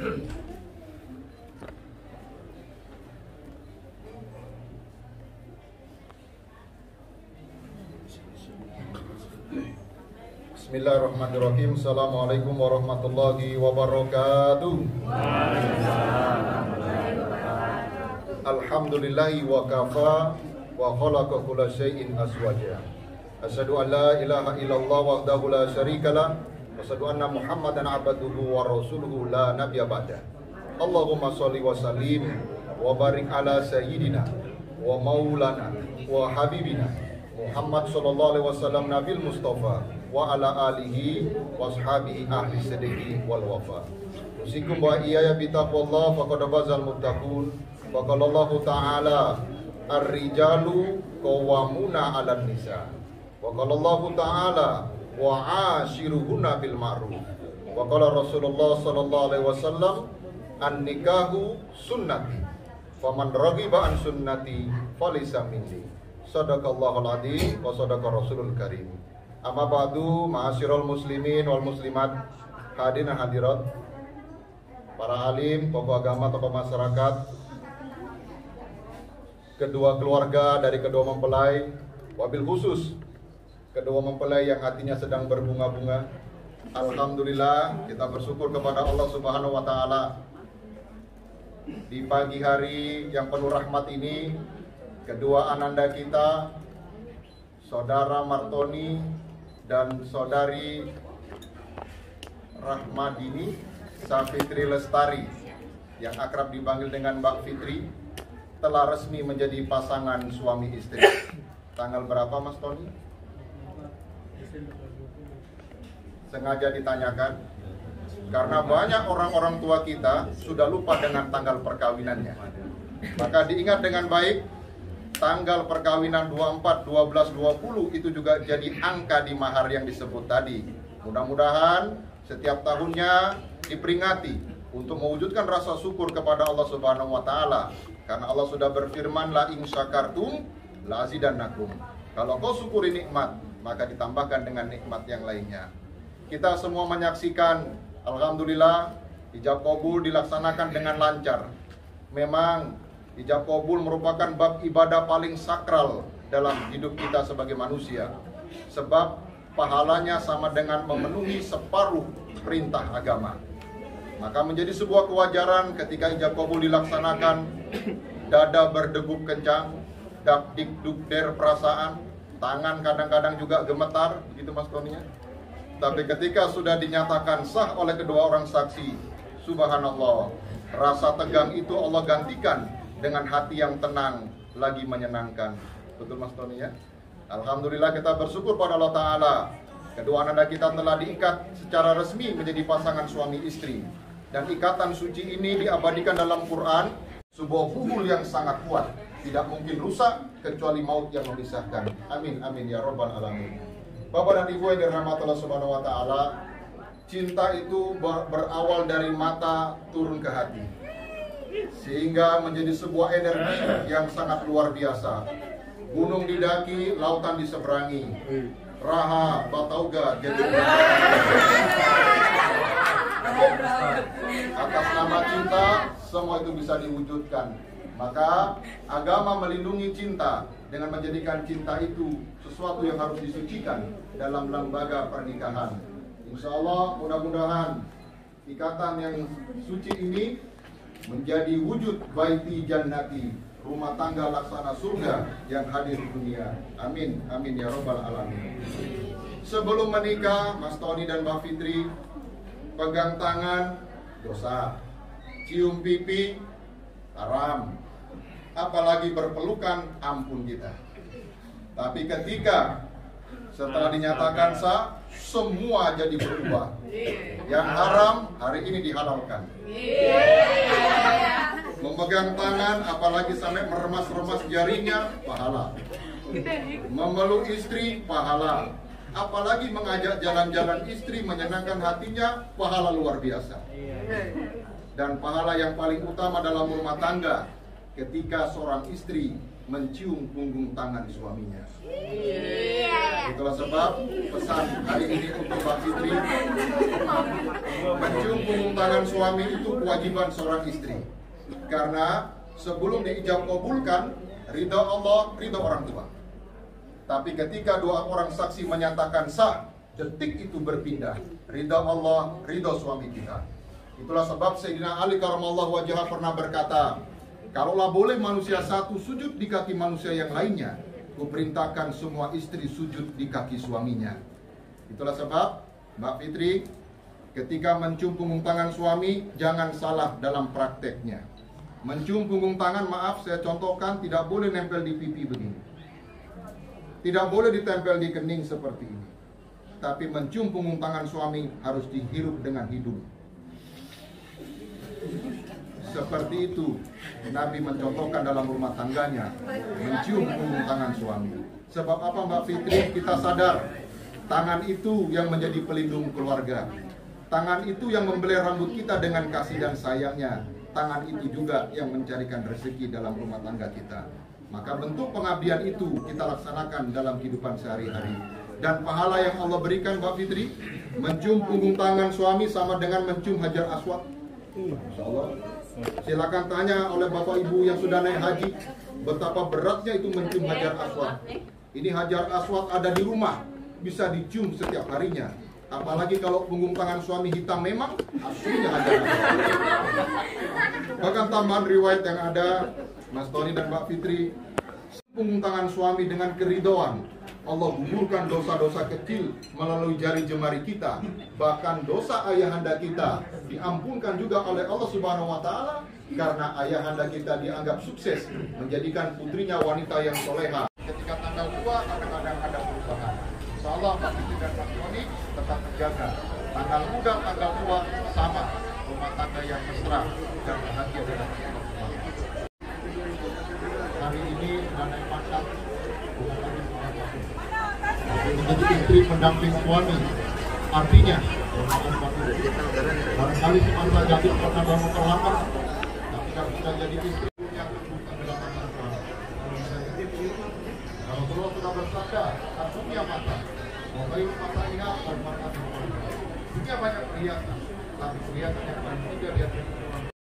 Bismillahirrahmanirrahim. Assalamualaikum warahmatullahi wabarakatuh. Alhamdulillahi wa kafa wa khalaqa kulla syai'in azwaja. Asyhadu an la ilaha illallah wahdahu la syarikalah wa asyhadu anna Muhammadan abduhu wa rasuluhu la nabiyya ba'da. Allahumma shalli wa sallim wa barik ala sayyidina wa maulana wa habibina Muhammad sallallahu alaihi wasallam nabil mustafa wa ala alihi wa ashabihi ahli sidqi wal wafa. Usikum wa iyaya bitaqwallah faqad fazal muttaqun. Wa qala Allah ta'ala ar-rijalu qawwamuna 'alan nisa. Wa qala Allah ta'ala wa 'ashiruhunna bil ma'ruf. Wa qala Rasulullah sallallahu alaihi wasallam an-nikahu sunnati. Faman raghiba an sunnati falaysa minni. Sadaqallahul adzim wa sadaqa Rasulul karim. Amma ba'du, ma'asyiral muslimin wal muslimat, hadirin hadirat, para alim, tokoh agama, tokoh masyarakat, kedua keluarga dari kedua mempelai, wabil khusus kedua mempelai yang hatinya sedang berbunga-bunga. Alhamdulillah, kita bersyukur kepada Allah Subhanahu wa taala. Di pagi hari yang penuh rahmat ini, kedua ananda kita, Saudara Martoni dan Saudari Rahmadini Safitri Lestari yang akrab dipanggil dengan Mbak Fitri, telah resmi menjadi pasangan suami istri. Tanggal berapa Mas Tony? Sengaja ditanyakan karena banyak orang-orang tua kita sudah lupa dengan tanggal perkawinannya. Maka diingat dengan baik, tanggal perkawinan 24, 12, 20 itu juga jadi angka di mahar yang disebut tadi. Mudah-mudahan setiap tahunnya diperingati untuk mewujudkan rasa syukur kepada Allah Subhanahu wa taala. Karena Allah sudah berfirman, la in syakartum la azidannakum. Kalau kau syukuri nikmat, maka ditambahkan dengan nikmat yang lainnya. Kita semua menyaksikan, alhamdulillah, ijab qabul dilaksanakan dengan lancar. Memang ijab qabul merupakan bab ibadah paling sakral dalam hidup kita sebagai manusia. Sebab pahalanya sama dengan memenuhi separuh perintah agama. Maka menjadi sebuah kewajaran ketika ijab qabul dilaksanakan, dada berdegup kencang, dak dikduk perasaan, tangan kadang-kadang juga gemetar, begitu Mas Tony ya. Tapi ketika sudah dinyatakan sah oleh kedua orang saksi, subhanallah, rasa tegang itu Allah gantikan dengan hati yang tenang, lagi menyenangkan. Betul Mas Tony ya? Alhamdulillah kita bersyukur pada Allah Ta'ala. Kedua ananda kita telah diikat secara resmi menjadi pasangan suami istri. Dan ikatan suci ini diabadikan dalam Quran, sebuah hubul yang sangat kuat. Tidak mungkin rusak kecuali maut yang memisahkan. Amin, amin ya Rabbal Alamin. Bapak dan Ibu yang dirahmati Allah Subhanahu wa taala, cinta itu berawal dari mata turun ke hati, sehingga menjadi sebuah energi yang sangat luar biasa. Gunung didaki, lautan diseberangi. Raha, Batauga, jadi atas nama cinta, semua itu bisa diwujudkan. Maka agama melindungi cinta dengan menjadikan cinta itu sesuatu yang harus disucikan dalam lembaga pernikahan. Insya Allah mudah-mudahan ikatan yang suci ini menjadi wujud baiti jannati, rumah tangga laksana surga yang hadir di dunia. Amin, amin ya Rabbal Alamin. Sebelum menikah, Mas Tony dan Mbak Fitri, pegang tangan dosa, cium pipi haram, apalagi berpelukan ampun kita. Tapi ketika setelah dinyatakan sah, semua jadi berubah. Yang haram hari ini dihalalkan. Memegang tangan, apalagi sampai meremas-remas jarinya, pahala. Memeluk istri, pahala. Apalagi mengajak jalan-jalan istri, menyenangkan hatinya, pahala luar biasa. Dan pahala yang paling utama dalam rumah tangga, ketika seorang istri mencium punggung tangan suaminya. Itulah sebab pesan hari ini untuk Mbak Fitri, mencium punggung tangan suami itu kewajiban seorang istri. Karena sebelum diijab kabulkan, ridha Allah, ridha orang tua. Tapi ketika dua orang saksi menyatakan sah, detik itu berpindah, ridha Allah, ridha suami kita. Itulah sebab Sayyidina Ali karamallahu wajhah pernah berkata, kalaulah boleh manusia satu sujud di kaki manusia yang lainnya, kuperintahkan semua istri sujud di kaki suaminya. Itulah sebab Mbak Fitri, ketika mencium punggung tangan suami, jangan salah dalam prakteknya. Mencium punggung tangan, maaf saya contohkan, tidak boleh nempel di pipi begini, tidak boleh ditempel di kening seperti ini. Tapi mencium punggung tangan suami harus dihirup dengan hidung. Seperti itu Nabi mencontohkan dalam rumah tangganya, mencium punggung tangan suami. Sebab apa Mbak Fitri? Kita sadar tangan itu yang menjadi pelindung keluarga. Tangan itu yang membelai rambut kita dengan kasih dan sayangnya. Tangan itu juga yang mencarikan rezeki dalam rumah tangga kita. Maka bentuk pengabdian itu kita laksanakan dalam kehidupan sehari-hari. Dan pahala yang Allah berikan Mbak Fitri, mencium punggung tangan suami sama dengan mencium hajar aswad. Insyaallah. Silakan tanya oleh bapak ibu yang sudah naik haji, betapa beratnya itu mencium hajar aswad. Ini hajar aswad ada di rumah, bisa dicium setiap harinya. Apalagi kalau punggung tangan suami hitam, memang aslinya hajar aswad. Bahkan tambahan riwayat yang ada, Mas Tony dan Mbak Fitri, punggung tangan suami dengan keridhaan, Allah gugurkan dosa-dosa kecil melalui jari jemari kita. Bahkan dosa ayahanda kita diampunkan juga oleh Allah Subhanahu wa Ta'ala, karena ayahanda kita dianggap sukses menjadikan putrinya wanita yang soleha. Ketika tanggal tua kadang-kadang ada perubahan. Insyaallah Mbak Fitri dan Mas Tony tetap menjaga tanggal muda, tanggal tua sama, rumah tangga yang mesra dan bahagia dalam kehidupan. Hari ini sudah naik pangkat, menjadi istri pendamping suami. Artinya barangkali semasa jadi pernah bangun terlambat, tapi kalau sudah jadi istri yang bukan dalam suami. Kalau Allah sudah bersabda, dunia mata, wahai mata ingat dan mata dunia banyak perhiasan, tapi perhiasan yang paling tidak lihat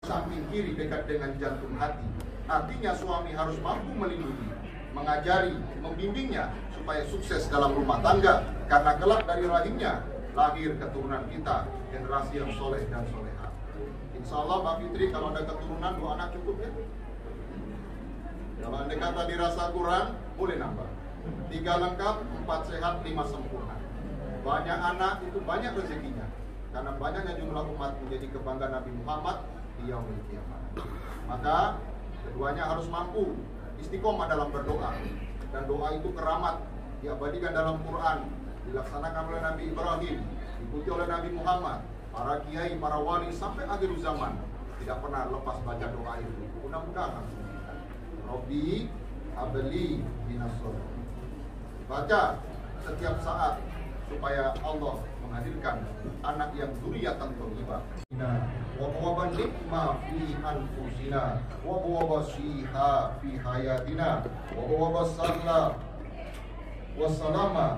samping kiri dekat dengan jantung hati. Artinya suami harus mampu melindungi, mengajari, membimbingnya supaya sukses dalam rumah tangga, karena kelak dari rahimnya lahir keturunan kita, generasi yang soleh dan soleha. Insya Allah Mbak Fitri, kalau ada keturunan 2 anak cukup ya. Kalau andai kata dirasa kurang, boleh nambah. 3 lengkap, 4 sehat, 5 sempurna. Banyak anak itu banyak rezekinya, karena banyaknya jumlah umat menjadi kebanggaan Nabi Muhammad di yaumil qiyamah. Maka keduanya harus mampu istiqomah dalam berdoa, dan doa itu keramat, diabadikan dalam Quran, dilaksanakan oleh Nabi Ibrahim, diikuti oleh Nabi Muhammad, para kiai, para wali sampai akhir zaman tidak pernah lepas baca doa itu. Mudah-mudahan Rabbi habli minas sholihin, baca setiap saat supaya Allah menghadirkan anak yang dzurriatan thayyibah. Wa qawaban nikma fi anfusina wa qawabasiha fi hayatina wa qawabasalla wassalama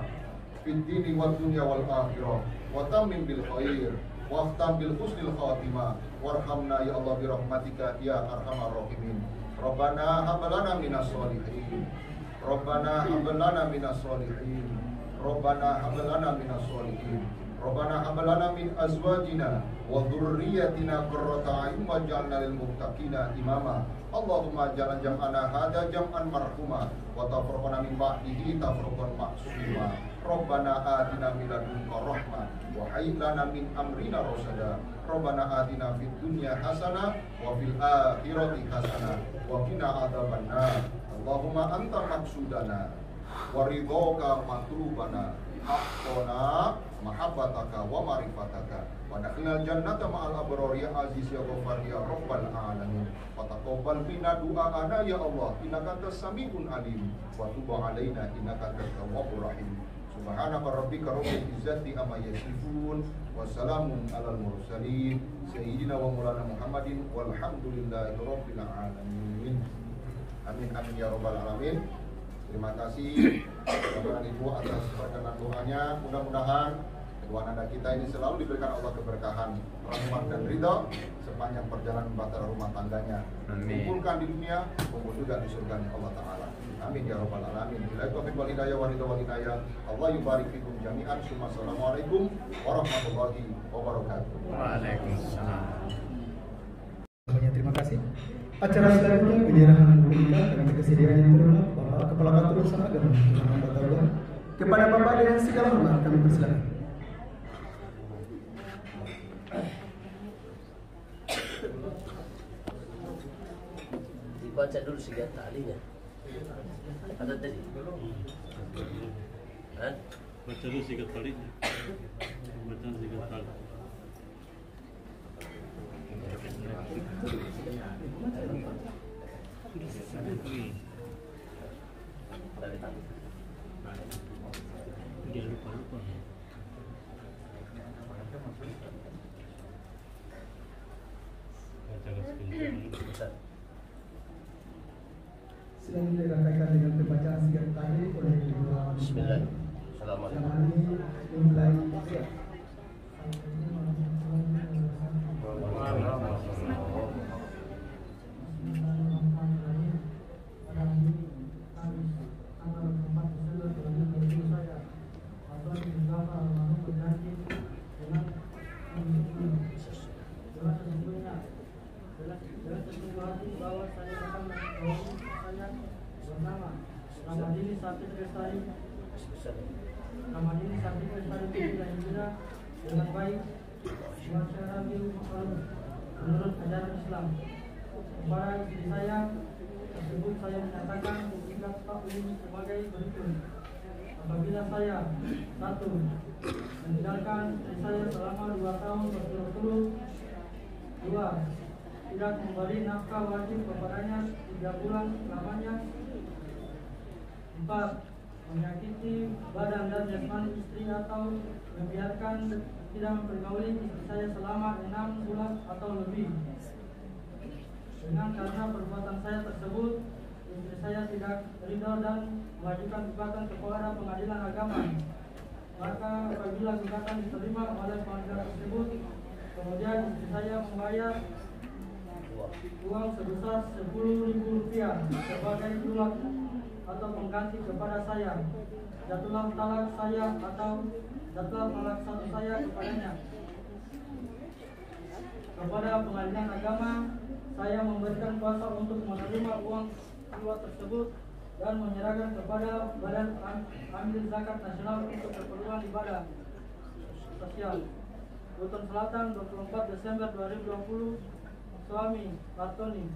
fid dini wad dunya wal akhirah wa tammim bil khair wa aftam bil husnil khatimah warhamna ya Allah bi rahmatika ya arhamar rahimin. Rabbana hab lana minas sholihin, Rabbana hab lana minas sholihin, Rabbana hab lana minas sholihin, Rabbana hab lana min azwajina wa dhurriyyatina qurrata a'yun waj'alna lil muttaqina imama. Allahumma ja'al jam'ana hadza jam'an marhuma wa tafraqana min ba'dihi tafraqan ma'suma. Rabbana atina min ladunka rahmah wa hayyi lana min amrina rasada. Rabbana atina fid dunya hasanah wa fil akhirati hasanah wa qina adzabannar. Allahumma anta maqsudana wa ridhoka matlubana haqqana mahabbataka wa ma'rifataka wa dakhilal jannata ma'al abrar ya aziz ya ghafar ya rabbal alamin. Wa taqabbal minna du'ana ya Allah innaka antas samiun alim wa tub alaina innaka antat tawwabur rahim. Subhanaka rabbika rabbil izzati amma yasifun wa salamun alal mursalin sayyidina wa maulana Muhammadin walhamdulillahi rabbil alamin. Amin amin ya rabbal alamin. Terima kasih kepada Ibu atas perkenan doanya. Mudah-mudahan kedua anak kita ini selalu diberikan Allah keberkahan, rahmat dan ridha sepanjang perjalanan bahtera rumah tangganya. Kumpulkan di dunia, kumpul juga di surga Allah Ta'ala. Amin ya rabbal alamin. Bila taufiq wal hidayah wa ridha wal hidayah. Allah yubarik fikum jami'an. Assalamualaikum warahmatullahi wabarakatuh. Waalaikumsalam. Terima kasih. Acara selanjutnya penyerahan boneka dengan kesediaan yang terhormat Bapak Kepala Kantor Usaha dan Batalion. Kepada Bapak dengan segala hormat kami persilakan. Dibaca dulu senjata ahlinya. Ada tadi. Baca dulu sikat talinya. Baca sikat tali. Jangan lupa. Baca sebentar. Selanjutnya dirangkaikan dengan pembacaan sigat tadi oleh kedua. Bismillah. Assalamualaikum. Dimulai. Ramadini Sabti Lestari dan Hijrah dengan baik menurut ajaran Islam. Kepada istri saya tersebut saya menyatakan tingkat taklim sebagai berikut. Apabila saya 1. Meninggalkan istri saya selama 2 tahun berturut-turut. 2. Tidak memberi nafkah wajib kepadanya 3 bulan lamanya. 4. Menyakiti badan dan jasmani istri atau membiarkan tidak mempergauli istri saya selama 6 bulan atau lebih. Dengan karena perbuatan saya tersebut, istri saya tidak ridha dan mengajukan gugatan kepada pengadilan agama. Maka apabila gugatan diterima oleh pengadilan tersebut, kemudian istri saya membayar uang sebesar Rp10.000 sebagai tulak atau pengganti kepada saya, jatuhlah talak saya atau jatuhlah talak satu saya kepadanya. Kepada pengadilan agama, saya memberikan kuasa untuk menerima uang keluar tersebut dan menyerahkan kepada Badan Amil Zakat Nasional untuk keperluan ibadah sosial. Buton Selatan, 24 Desember 2020. Suami Bartoni.